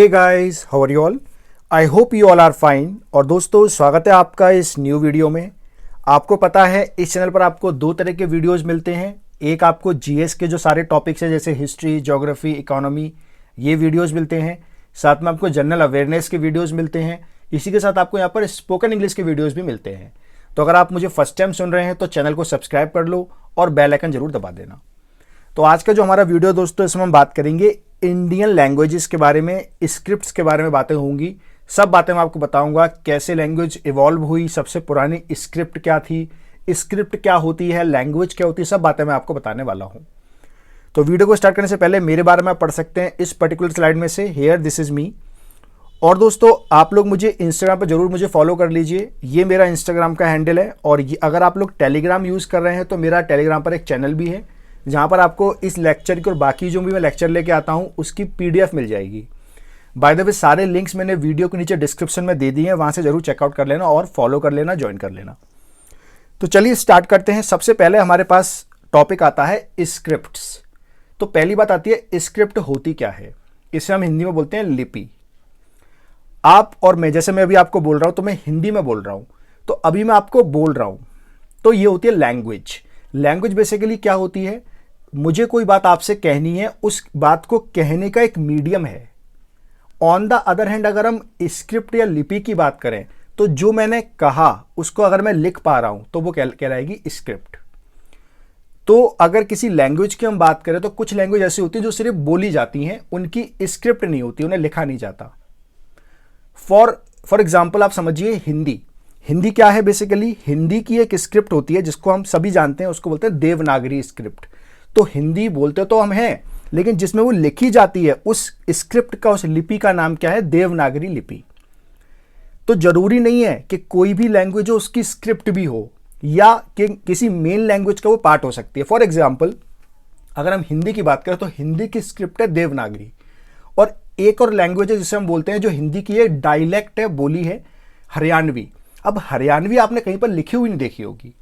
Hey guys, how are you all? I hope you all are fine. और दोस्तों, स्वागत है आपका इस न्यू वीडियो में। आपको पता है इस चैनल पर आपको दो तरह के वीडियोस मिलते हैं। एक आपको जीएस के जो सारे टॉपिक्स हैं जैसे हिस्ट्री, ज्योग्राफी, इकोनॉमी, ये वीडियोस मिलते हैं। साथ में आपको जनरल अवेयरनेस के वीडियोस मिलते हैं। इसी के साथ आपको यहाँ पर स्पोकन इंग्लिश के वीडियोज़ भी मिलते हैं। तो अगर आप मुझे फर्स्ट टाइम सुन रहे हैं तो चैनल को सब्सक्राइब कर लो और बेल आइकन जरूर दबा देना। तो आज का जो हमारा वीडियो दोस्तों, इसमें हम बात करेंगे इंडियन लैंग्वेजेस के बारे में, स्क्रिप्ट्स के बारे में बातें होंगी। सब बातें मैं आपको बताऊंगा, कैसे लैंग्वेज इवॉल्व हुई, सबसे पुरानी स्क्रिप्ट क्या थी, स्क्रिप्ट क्या होती है, लैंग्वेज क्या होती है, सब बातें मैं आपको बताने वाला हूं। तो वीडियो को स्टार्ट करने से पहले मेरे बारे में आप पढ़ सकते हैं इस पर्टिकुलर स्लाइड में से, हेयर दिस इज मी। और दोस्तों, आप लोग मुझे इंस्टाग्राम पर जरूर मुझे फॉलो कर लीजिए। ये मेरा इंस्टाग्राम का हैंडल है। और अगर आप लोग टेलीग्राम यूज़ कर रहे हैं तो मेरा टेलीग्राम पर एक चैनल भी है जहाँ पर आपको इस लेक्चर की और बाकी जो भी मैं लेक्चर लेके आता हूँ उसकी पीडीएफ मिल जाएगी। बाय द वे, सारे लिंक्स मैंने वीडियो के नीचे डिस्क्रिप्शन में दे दिए हैं, वहाँ से जरूर चेकआउट कर लेना और फॉलो कर लेना, ज्वाइन कर लेना। तो चलिए स्टार्ट करते हैं। सबसे पहले हमारे पास टॉपिक आता है स्क्रिप्ट्स। तो पहली बात आती है स्क्रिप्ट होती क्या है। इसे हम हिंदी में बोलते हैं लिपि। आप और मैं, जैसे मैं अभी आपको बोल रहा हूँ तो मैं हिंदी में बोल रहा हूँ, तो अभी मैं आपको बोल रहा हूँ, तो ये होती है लैंग्वेज। लैंग्वेज बेसिकली क्या होती है, मुझे कोई बात आपसे कहनी है, उस बात को कहने का एक मीडियम है। ऑन द अदर हैंड, अगर हम स्क्रिप्ट या लिपि की बात करें तो जो मैंने कहा उसको अगर मैं लिख पा रहा हूं तो वो कहलाएगी स्क्रिप्ट। तो अगर किसी लैंग्वेज की हम बात करें तो कुछ लैंग्वेज ऐसी होती है जो सिर्फ बोली जाती हैं, उनकी स्क्रिप्ट नहीं होती, उन्हें लिखा नहीं जाता। फॉर एग्जाम्पल आप समझिए हिंदी। हिंदी क्या है बेसिकली? हिंदी की एक स्क्रिप्ट होती है जिसको हम सभी जानते हैं, उसको बोलते हैं देवनागरी स्क्रिप्ट। तो हिंदी बोलते तो हम हैं, लेकिन जिसमें वो लिखी जाती है उस स्क्रिप्ट का, उस लिपि का नाम क्या है? देवनागरी लिपि। तो जरूरी नहीं है कि कोई भी लैंग्वेज हो उसकी स्क्रिप्ट भी हो, या कि किसी मेन लैंग्वेज का वो पार्ट हो सकती है। फॉर एग्जाम्पल, अगर हम हिंदी की बात करें तो हिंदी की स्क्रिप्ट है देवनागरी। और एक और लैंग्वेज है जिसे हम बोलते हैं, जो हिंदी की एक डायलेक्ट है, बोली है, हरियाणवी। अब हरियाणवी आपने कहीं पर लिखी हुई नहीं देखी होगी।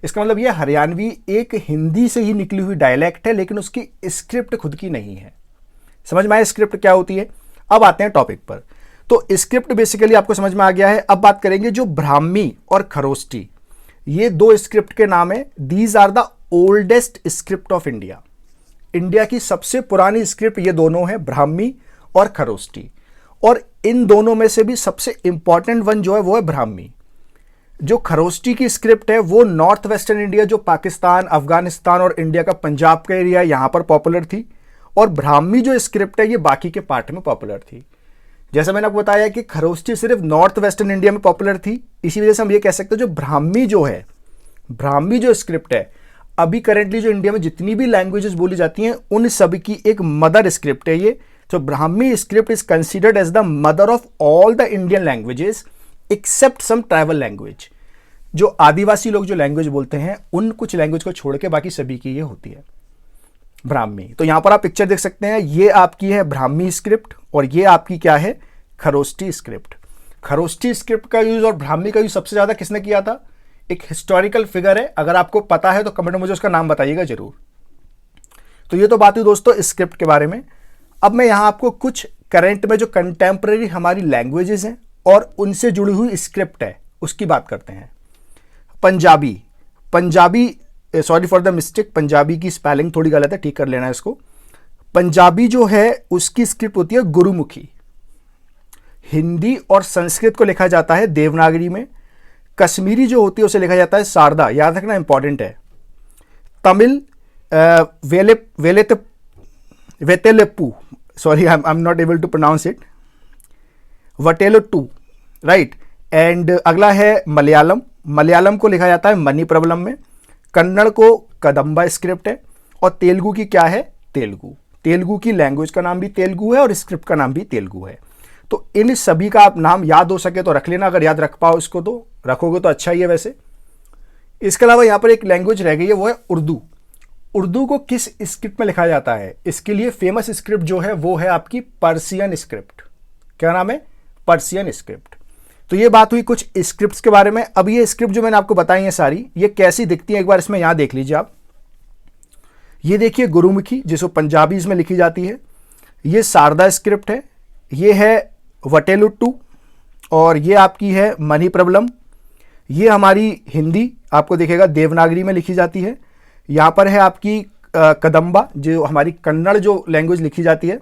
इसका मतलब यह हरियाणवी एक हिंदी से ही निकली हुई डायलेक्ट है, लेकिन उसकी स्क्रिप्ट खुद की नहीं है। समझ में आया स्क्रिप्ट क्या होती है? अब आते हैं टॉपिक पर। तो स्क्रिप्ट बेसिकली आपको समझ में आ गया है। अब बात करेंगे जो ब्राह्मी और खरोष्टी, ये दो स्क्रिप्ट के नाम है। These are the oldest script of India. India की सबसे पुरानी स्क्रिप्ट ये दोनों है, ब्राह्मी और खरोष्टी। और इन दोनों में से भी सबसे इंपॉर्टेंट वन जो है वो है ब्राह्मी। जो खरोष्टी की स्क्रिप्ट है वो नॉर्थ वेस्टर्न इंडिया, जो पाकिस्तान, अफगानिस्तान और इंडिया का पंजाब का एरिया, यहां पर पॉपुलर थी। और ब्राह्मी जो स्क्रिप्ट है ये बाकी के पार्ट में पॉपुलर थी। जैसे मैंने आपको बताया कि खरोष्टी सिर्फ नॉर्थ वेस्टर्न इंडिया में पॉपुलर थी, इसी वजह से हम ये कह सकते हैं जो ब्राह्मी जो है, ब्राह्मी जो स्क्रिप्ट है, अभी करेंटली जो इंडिया में जितनी भी लैंग्वेजेस बोली जाती हैं उन सब की एक मदर स्क्रिप्ट है ये। तो Brahmi script is considered as the mother of all the Indian languages except some tribal language. जो आदिवासी लोग जो लैंग्वेज बोलते हैं उन कुछ लैंग्वेज को छोड़ के बाकी सभी की ये होती है ब्राह्मी। तो यहां पर आप पिक्चर देख सकते हैं, ये आपकी है ब्राह्मी स्क्रिप्ट और ये आपकी क्या है? खरोष्टी स्क्रिप्ट। खरोष्टी स्क्रिप्ट का यूज और ब्राह्मी का यूज सबसे ज्यादा किसने किया था? एक हिस्टोरिकल फिगर है, अगर आपको पता है तो कमेंट में मुझे उसका नाम बताइएगा जरूर। तो ये तो बात हुई दोस्तों स्क्रिप्ट के बारे में। अब मैं यहां आपको कुछ करंट में जो कंटेम्प्रेरी हमारी लैंग्वेजेस हैं और उनसे जुड़ी हुई स्क्रिप्ट है उसकी बात करते हैं। Punjabi, sorry for the mistake, Punjabi की स्पेलिंग थोड़ी गलत है, ठीक कर लेना इसको। पंजाबी जो है उसकी स्क्रिप्ट होती है गुरुमुखी। हिंदी और संस्कृत को लिखा जाता है देवनागरी में। कश्मीरी जो होती है उसे लिखा जाता है शारदा, याद रखना इंपॉर्टेंट है। Tamil Vatteluttu, sorry I am not able to pronounce it, Vatteluttu, right. And अगला है मलयालम। मलयालम को लिखा जाता है मणिप्रबलम में। कन्नड़ को कदम्बा स्क्रिप्ट है। और तेलुगु की क्या है? तेलुगु। तेलुगु की लैंग्वेज का नाम भी तेलुगु है और स्क्रिप्ट का नाम भी तेलुगु है। तो इन सभी का आप नाम याद हो सके तो रख लेना, अगर याद रख पाओ इसको तो रखोगे तो अच्छा ही है वैसे। इसके अलावा यहाँ पर एक लैंग्वेज रह गई है, वो है उर्दू। उर्दू को किस स्क्रिप्ट में लिखा जाता है? इसके लिए फेमस स्क्रिप्ट जो है वो है आपकी पर्शियन स्क्रिप्ट। क्या नाम है? Persian script. तो ये बात हुई कुछ स्क्रिप्ट्स के बारे में। अब ये स्क्रिप्ट जो मैंने आपको बताई है सारी, ये कैसी दिखती है एक बार इसमें यहां देख लीजिए आप। ये देखिए गुरुमुखी, जिसको पंजाबी में लिखी जाती है। ये शारदा स्क्रिप्ट है, ये है वटेलुट्टू और ये आपकी है मणिप्रबलम। ये हमारी हिंदी आपको दिखेगा देवनागरी में लिखी जाती है। यहाँ पर है आपकी कदम्बा जो हमारी कन्नड़ जो लैंग्वेज लिखी जाती है,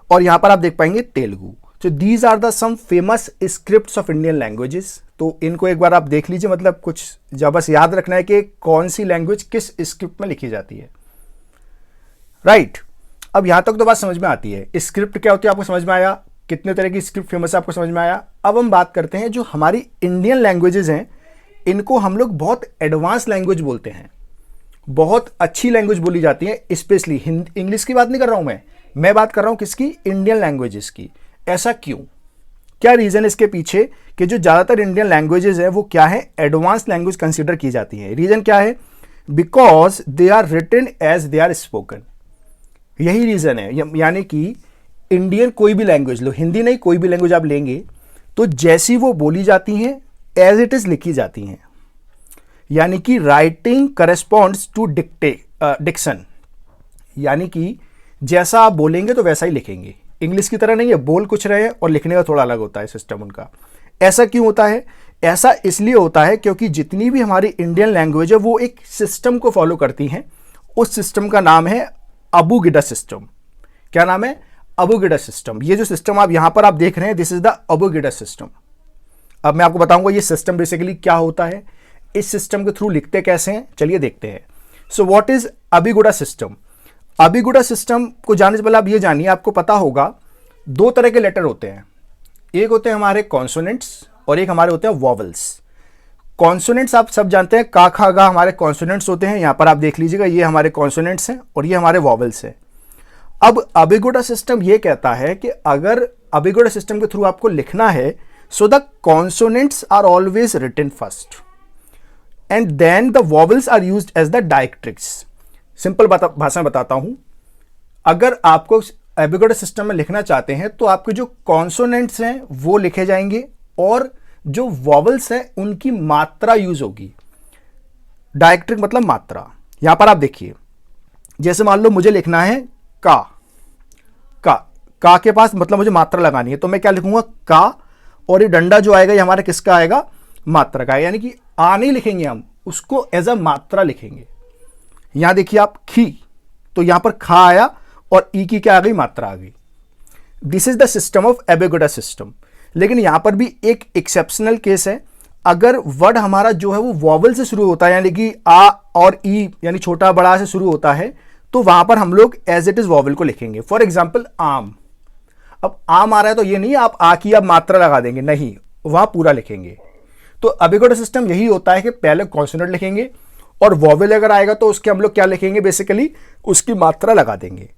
और यहाँ पर आप देख पाएंगे तेलुगु। तो these are the some famous scripts of Indian languages. तो इनको एक बार आप देख लीजिए, मतलब कुछ जब बस याद रखना है कि कौन सी लैंग्वेज किस स्क्रिप्ट में लिखी जाती है, राइट। अब यहाँ तक तो बात समझ में आती है। स्क्रिप्ट क्या होती है आपको समझ में आया, कितने तरह की स्क्रिप्ट फेमस है आपको समझ में आया। अब हम बात करते हैं जो हमारी इंडियन लैंग्वेजेस हैं, इनको हम लोग बहुत एडवांस लैंग्वेज बोलते हैं, बहुत अच्छी लैंग्वेज बोली जाती है। स्पेशली इंग्लिश की बात नहीं कर रहा हूं मैं बात कर रहा हूं किसकी, इंडियन लैंग्वेजेस की। ऐसा क्यों, क्या रीजन इसके पीछे कि जो ज़्यादातर इंडियन लैंग्वेजेस है वो क्या है, एडवांस लैंग्वेज कंसिडर की जाती है। रीजन क्या है, because they are written as they are spoken. यही रीजन है। यानी कि इंडियन कोई भी लैंग्वेज लो, हिंदी नहीं कोई भी लैंग्वेज आप लेंगे तो जैसी वो बोली जाती हैं एज इट इज लिखी जाती हैं। यानी कि राइटिंग करेस्पॉन्ड्स टू डिक्शन, यानी कि जैसा आप बोलेंगे तो वैसा ही लिखेंगे। इंग्लिश की तरह नहीं है, बोल कुछ रहे हैं और लिखने का थोड़ा अलग होता है सिस्टम उनका। ऐसा क्यों होता है, ऐसा इसलिए होता है क्योंकि जितनी भी हमारी इंडियन लैंग्वेज है वो एक सिस्टम को फॉलो करती हैं। उस सिस्टम का नाम है अबुगिडा सिस्टम। क्या नाम है, अबुगिडा सिस्टम। ये जो सिस्टम आप यहां पर आप देख रहे हैं, दिस इज द अबुगिडा सिस्टम। अब मैं आपको बताऊंगा ये सिस्टम बेसिकली क्या होता है, इस सिस्टम के थ्रू लिखते कैसे हैं, चलिए देखते हैं। So what is abugida system. Abugida system को जानने से पहले आप ये जानिए, आपको पता होगा दो तरह के लेटर होते हैं, एक होते हैं हमारे कॉन्सोनेंट्स और एक हमारे होते हैं वॉवल्स। कॉन्सोनेंट्स आप सब जानते हैं, का खा गा हमारे कॉन्सोनेंट्स होते हैं। यहां पर आप देख लीजिएगा, ये हमारे कॉन्सोनेंट्स हैं और ये हमारे वॉवल्स हैं। अब अबुगिडा सिस्टम ये कहता है कि अगर अबुगिडा सिस्टम के थ्रू आपको लिखना है, so the consonants are always written first and then the vowels are used as the diacritics. Simple भाषा में बताता हूं, अगर आपको अबुगिडा सिस्टम में लिखना चाहते हैं तो आपके जो कॉन्सोनेंट्स हैं वो लिखे जाएंगे और जो वॉवल्स हैं उनकी मात्रा यूज होगी। डायक्ट्रिक मतलब मात्रा। यहां पर आप देखिए, जैसे मान लो मुझे लिखना है का के पास मतलब मुझे मात्रा लगानी है, तो मैं क्या लिखूंगा, का, और ये डंडा जो आएगा ये हमारा किसका आएगा, मात्रा का। यानी कि आ नहीं लिखेंगे हम, उसको एज अ मात्रा लिखेंगे। यहां देखिए आप खी, तो यहां पर खा आया और ई की क्या आ गई, मात्रा आ गई। This is the system of abugida system. लेकिन यहां पर भी एक एक्सेप्शनल केस है, अगर वर्ड हमारा जो है वो वॉवल से शुरू होता है, यानी कि आ और ई यानी छोटा बड़ा से शुरू होता है, तो वहां पर हम लोग एज इट इज वॉवल को लिखेंगे। फॉर एग्जाम्पल आम, अब आम आ रहा है तो ये नहीं आप आ की अब मात्रा लगा देंगे, नहीं, वहां पूरा लिखेंगे। तो अबुगिडा सिस्टम यही होता है कि पहले कॉन्सोनेंट लिखेंगे और वॉवल अगर आएगा तो उसके हम लोग क्या लिखेंगे, बेसिकली उसकी मात्रा लगा देंगे।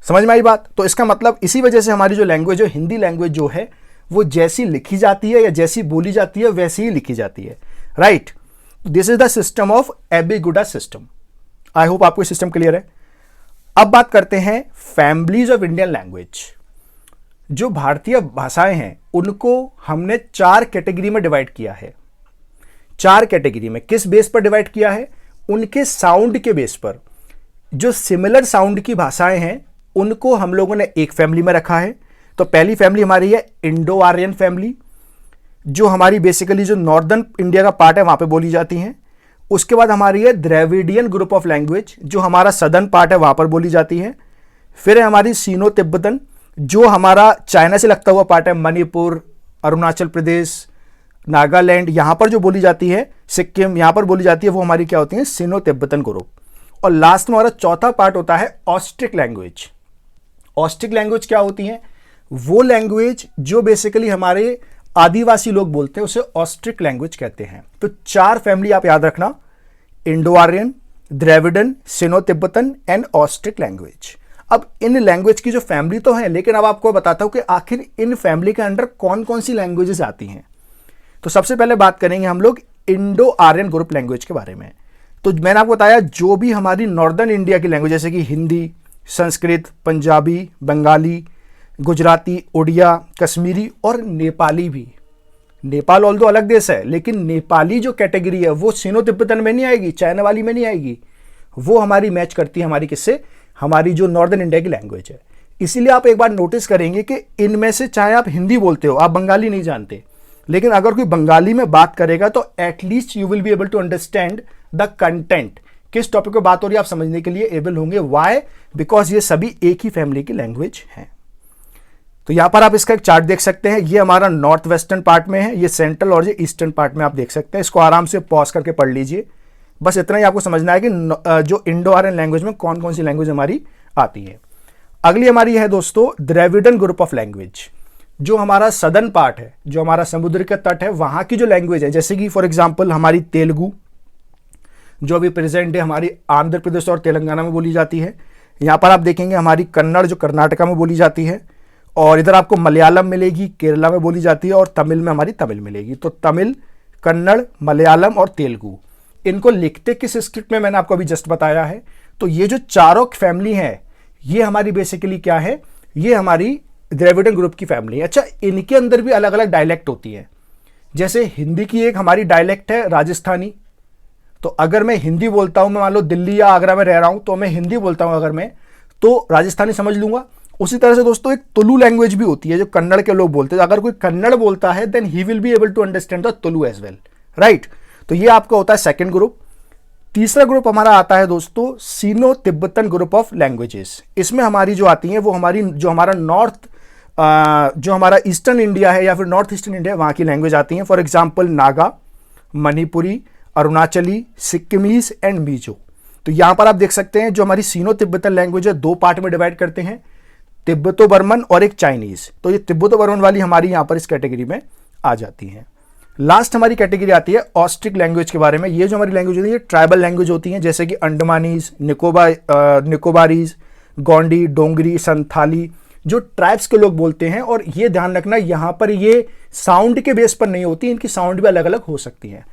समझ में आई बात। तो इसका मतलब इसी वजह से हमारी जो लैंग्वेज है, हिंदी लैंग्वेज जो है, वो जैसी लिखी जाती है या जैसी बोली जाती है वैसी ही लिखी जाती है, right. This is the system of abugida system. I hope आपको सिस्टम क्लियर है। अब बात करते हैं फैमिलीज ऑफ इंडियन लैंग्वेज। जो भारतीय भाषाएं हैं उनको हमने 4 कैटेगरी में डिवाइड किया है। 4 कैटेगरी में किस बेस पर डिवाइड किया है, उनके साउंड के बेस पर। जो सिमिलर साउंड की भाषाएं हैं उनको हम लोगों ने एक फैमिली में रखा है। तो पहली फैमिली हमारी है इंडो आर्यन फैमिली, जो हमारी बेसिकली जो नॉर्दर्न इंडिया का पार्ट है वहां पे बोली जाती हैं। उसके बाद हमारी है द्रविडियन ग्रुप ऑफ लैंग्वेज, जो हमारा सदर्न पार्ट है वहां पर बोली जाती है। फिर है हमारी सीनो तिब्बतन, जो हमारा चाइना से लगता हुआ पार्ट है, मणिपुर, अरुणाचल प्रदेश, नागालैंड, यहां पर जो बोली जाती है, सिक्किम, यहां पर बोली जाती है, वो हमारी क्या होती है, सीनो तिब्बतन ग्रुप। और लास्ट में हमारा चौथा पार्ट होता है ऑस्ट्रिक लैंग्वेज। ऑस्ट्रिक लैंग्वेज क्या होती है, वो लैंग्वेज जो बेसिकली हमारे आदिवासी लोग बोलते हैं, उसे ऑस्ट्रिक लैंग्वेज कहते हैं। तो 4 फैमिली आप याद रखना, Indo Aryan, Dravidian, Sino Tibetan and Austric language. अब इन लैंग्वेज की जो फैमिली तो है, लेकिन अब आपको बताता हूं कि आखिर इन फैमिली के अंडर कौन कौन सी लैंग्वेजेस आती हैं। तो सबसे पहले बात करेंगे हम लोग इंडो आर्यन ग्रुप लैंग्वेज के बारे में। तो मैंने आपको बताया जो भी हमारी नॉर्दर्न इंडिया की लैंग्वेज, जैसे कि हिंदी, संस्कृत, पंजाबी, बंगाली, गुजराती, उड़िया, कश्मीरी और नेपाली भी। नेपाल ऑल्दो अलग देश है, लेकिन नेपाली जो कैटेगरी है वो सिनो तिब्बतन में नहीं आएगी, चाइना वाली में नहीं आएगी। वो हमारी मैच करती है हमारी किससे, हमारी जो नॉर्दर्न इंडिया की लैंग्वेज है। इसीलिए आप एक बार नोटिस करेंगे कि इनमें से चाहे आप हिंदी बोलते हो, आप बंगाली नहीं जानते, लेकिन अगर कोई बंगाली में बात करेगा तो at least you will be able to understand the content, किस टॉपिक पे बात हो रही है आप समझने के लिए एबल होंगे। वाई? बिकॉज ये सभी एक ही फैमिली की लैंग्वेज है। तो यहां पर आप इसका एक चार्ट देख सकते हैं, ये हमारा नॉर्थ वेस्टर्न पार्ट में है, ये सेंट्रल और ये ईस्टर्न पार्ट में आप देख सकते हैं। इसको आराम से पॉज करके पढ़ लीजिए। बस इतना ही आपको समझना है कि जो इंडो आर्यन लैंग्वेज में कौन कौन सी लैंग्वेज हमारी आती है। अगली हमारी है दोस्तों द्रविड़न ग्रुप ऑफ लैंग्वेज। जो हमारा सदर्न पार्ट है, जो हमारा समुद्र का तट है, वहां की जो लैंग्वेज है, जैसे कि फॉर एग्जांपल हमारी तेलुगु जो अभी प्रेजेंट है हमारी आंध्र प्रदेश और तेलंगाना में बोली जाती है। यहां पर आप देखेंगे हमारी कन्नड़ जो कर्नाटका में बोली जाती है, और इधर आपको मलयालम मिलेगी, केरला में बोली जाती है, और तमिल में हमारी तमिल मिलेगी। तो तमिल, कन्नड़, मलयालम और तेलुगु, इनको लिखते किस स्क्रिप्ट में मैंने आपको अभी जस्ट बताया है। तो ये जो चारों फैमिली है ये हमारी बेसिकली क्या है, ये हमारी द्रविड़न ग्रुप की फैमिली है। अच्छा, इनके अंदर भी अलग अलग डायलेक्ट होती है। जैसे हिंदी की एक हमारी डायलेक्ट है राजस्थानी, तो अगर मैं हिंदी बोलता हूं, मैं मान लो दिल्ली या आगरा में रह रहा हूं, तो मैं हिंदी बोलता हूं अगर मैं, तो राजस्थानी समझ लूंगा। उसी तरह से दोस्तों एक तुलु लैंग्वेज भी होती है जो कन्नड़ के लोग बोलते हैं। अगर कोई कन्नड़ बोलता है then he will be able to understand the Tulu as well, right. तो ये आपका होता है सेकंड ग्रुप। तीसरा ग्रुप हमारा आता है दोस्तों सीनो तिब्बतन ग्रुप ऑफ लैंग्वेजेस। इसमें हमारी जो आती हैं वो हमारी जो हमारा नॉर्थ जो हमारा ईस्टर्न इंडिया है या फिर नॉर्थ ईस्टर्न इंडिया, वहाँ की लैंग्वेज आती हैं। For example Naga, Manipuri, Arunachali, Sikkimese and Mizo. तो यहाँ पर आप देख सकते हैं जो हमारी सीनो तिब्बतन लैंग्वेज है दो पार्ट में डिवाइड करते हैं, तिब्बतो बर्मन और एक चाइनीज। तो ये तिब्बतो बर्मन वाली हमारी यहाँ पर इस कैटेगरी में आ जाती है। लास्ट हमारी कैटेगरी आती है ऑस्ट्रिक लैंग्वेज के बारे में। ये जो हमारी लैंग्वेज होती है ट्राइबल लैंग्वेज होती हैं, जैसे कि अंडमानीज, निकोबारीज, गोंडी, डोंगरी, संथाली, जो ट्राइब्स के लोग बोलते हैं। और ये ध्यान रखना यहाँ पर ये साउंड के बेस पर नहीं होती, इनकी साउंड भी अलग अलग हो सकती है।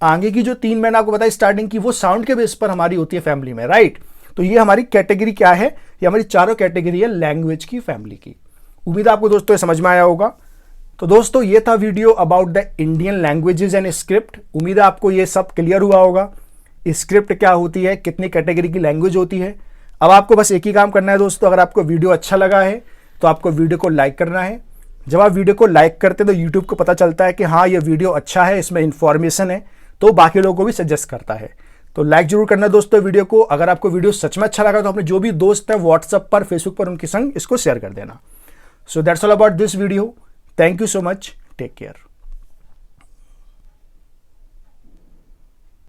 आगे की जो तीन मैंने आपको बताया स्टार्टिंग की, वो साउंड के बेस पर हमारी होती है फैमिली में, राइट। तो ये हमारी कैटेगरी क्या है, ये हमारी चारों कैटेगरी है लैंग्वेज की फैमिली की। उम्मीद है आपको दोस्तों ये समझ में आया होगा। तो दोस्तों ये था video about the Indian languages and script. उम्मीद है आपको ये सब क्लियर हुआ होगा, स्क्रिप्ट क्या होती है, कितनी कैटेगरी की लैंग्वेज होती है। अब आपको बस एक ही काम करना है दोस्तों, अगर आपको वीडियो अच्छा लगा है तो आपको वीडियो को लाइक करना है। जब आप वीडियो को लाइक करते हैं तो यूट्यूब को पता चलता है कि हाँ ये वीडियो अच्छा है, इसमें इंफॉर्मेशन है, तो बाकी लोगों को भी सजेस्ट करता है। तो लाइक जरूर करना दोस्तों वीडियो को। अगर आपको वीडियो सच में अच्छा लगा तो अपने जो भी दोस्त हैं व्हाट्सएप पर, फेसबुक पर, उनके संग इसको शेयर कर देना। So that's all about this video. Thank you so much, take care.